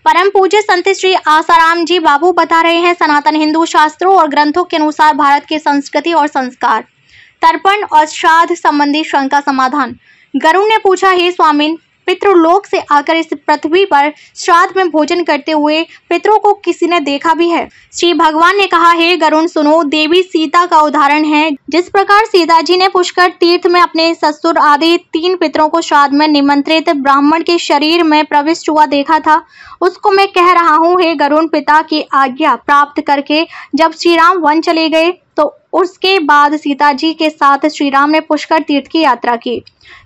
परम पूज्य संत श्री आसाराम जी बाबू बता रहे हैं, सनातन हिंदू शास्त्रों और ग्रंथों के अनुसार भारत की संस्कृति और संस्कार, तर्पण और श्राद्ध संबंधी शंका समाधान। गरुड़ ने पूछा, हे स्वामिन, पितृलोक से आकर इस पृथ्वी पर श्राद्ध में भोजन करते हुए पितरों को किसी ने देखा भी है? श्री भगवान ने कहा, हे गरुड़ सुनो, देवी सीता का उदाहरण है। जिस प्रकार सीता जी ने पुष्कर तीर्थ में अपने ससुर आदि 3 पितरों को श्राद्ध में निमंत्रित ब्राह्मण के शरीर में प्रविष्ट हुआ देखा था, उसको मैं कह रहा हूँ, हे गरुड़, पिता की आज्ञा प्राप्त करके जब श्री राम वन चले गए तो उसके बाद सीता जी के साथ श्री राम ने पुष्कर तीर्थ की यात्रा की।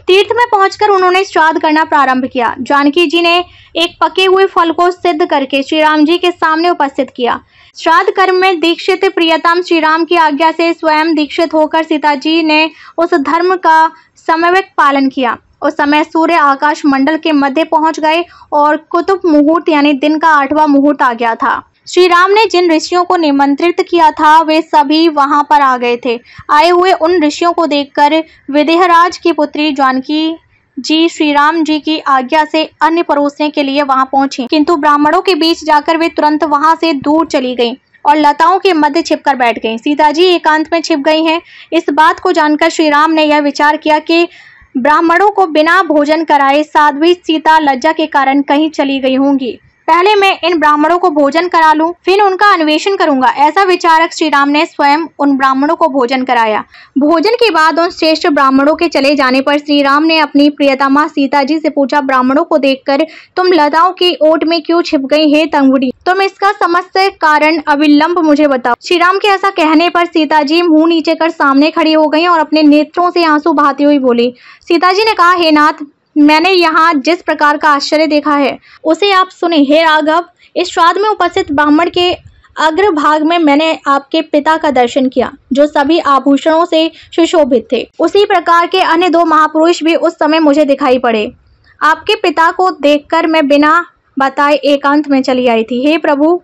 तीर्थ में पहुंचकर उन्होंने श्राद्ध करना प्रारंभ किया। जानकी जी ने एक पके हुए फल को सिद्ध करके श्री राम जी के सामने उपस्थित किया। श्राद्ध कर्म में दीक्षित प्रियतम श्री राम की आज्ञा से स्वयं दीक्षित होकर सीता जी ने उस धर्म का समयवत पालन किया। उस समय सूर्य आकाश मंडल के मध्य पहुंच गए और कुतुब मुहूर्त यानी दिन का 8वां मुहूर्त आ गया था। श्री राम ने जिन ऋषियों को निमंत्रित किया था वे सभी वहां पर आ गए थे। आए हुए उन ऋषियों को देखकर विदेहराज की पुत्री जानकी जी श्री राम जी की आज्ञा से अन्न परोसने के लिए वहां पहुंची, किंतु ब्राह्मणों के बीच जाकर वे तुरंत वहां से दूर चली गईं और लताओं के मध्य छिपकर बैठ गईं। सीता जी एकांत में छिप गई हैं। इस बात को जानकर श्री राम ने यह विचार किया कि ब्राह्मणों को बिना भोजन कराए साध्वी सीता लज्जा के कारण कहीं चली गई होंगी। पहले मैं इन ब्राह्मणों को भोजन करा लूं, फिर उनका अन्वेषण करूंगा। ऐसा विचारक श्री राम ने स्वयं उन ब्राह्मणों को भोजन कराया। भोजन के बाद उन श्रेष्ठ ब्राह्मणों के चले जाने पर श्री राम ने अपनी प्रियतमा सीता जी से पूछा, ब्राह्मणों को देखकर तुम लताओं की ओट में क्यों छिप गई हे तंगुड़ी? तुम इसका समस्त कारण अविलंब मुझे बताओ। श्री राम के ऐसा कहने पर सीता जी मुंह नीचे कर सामने खड़ी हो गई और अपने नेत्रों से आंसू बहाती हुई बोली। सीता जी ने कहा, हे नाथ, मैंने यहाँ जिस प्रकार का आश्चर्य देखा है उसे आप सुने। हे राघव, इस श्राद्ध में उपस्थित ब्राह्मण के अग्रभाग में मैंने आपके पिता का दर्शन किया, जो सभी आभूषणों से सुशोभित थे। उसी प्रकार के अन्य 2 महापुरुष भी उस समय मुझे दिखाई पड़े। आपके पिता को देखकर मैं बिना बताए एकांत में चली आई थी। हे प्रभु,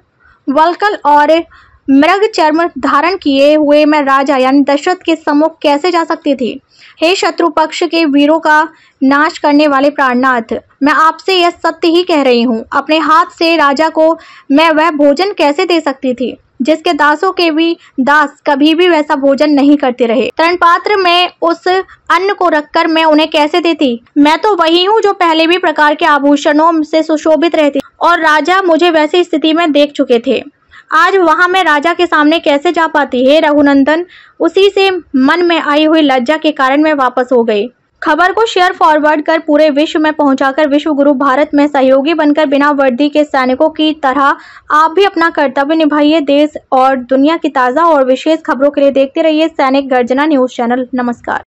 वल्कल और मृग चर्म धारण किए हुए मैं राजा यानी दशरथ के सम्मुख कैसे जा सकती थी? हे शत्रु पक्ष के वीरों का नाश करने वाले प्राणनाथ, मैं आपसे यह सत्य ही कह रही हूँ। अपने हाथ से राजा को मैं वह भोजन कैसे दे सकती थी जिसके दासों के भी दास कभी भी वैसा भोजन नहीं करते रहे? तरण पात्र में उस अन्न को रखकर मैं उन्हें कैसे देती? मैं तो वही हूँ जो पहले भी प्रकार के आभूषणों से सुशोभित रहती और राजा मुझे वैसी स्थिति में देख चुके थे। आज वहां मैं राजा के सामने कैसे जा पाती? हे रघुनंदन, उसी से मन में आई हुई लज्जा के कारण मैं वापस हो गई। खबर को शेयर फॉरवर्ड कर पूरे विश्व में पहुंचाकर विश्व गुरु भारत में सहयोगी बनकर बिना वर्दी के सैनिकों की तरह आप भी अपना कर्तव्य निभाइए। देश और दुनिया की ताज़ा और विशेष खबरों के लिए देखते रहिए सैनिक गर्जना न्यूज़ चैनल। नमस्कार।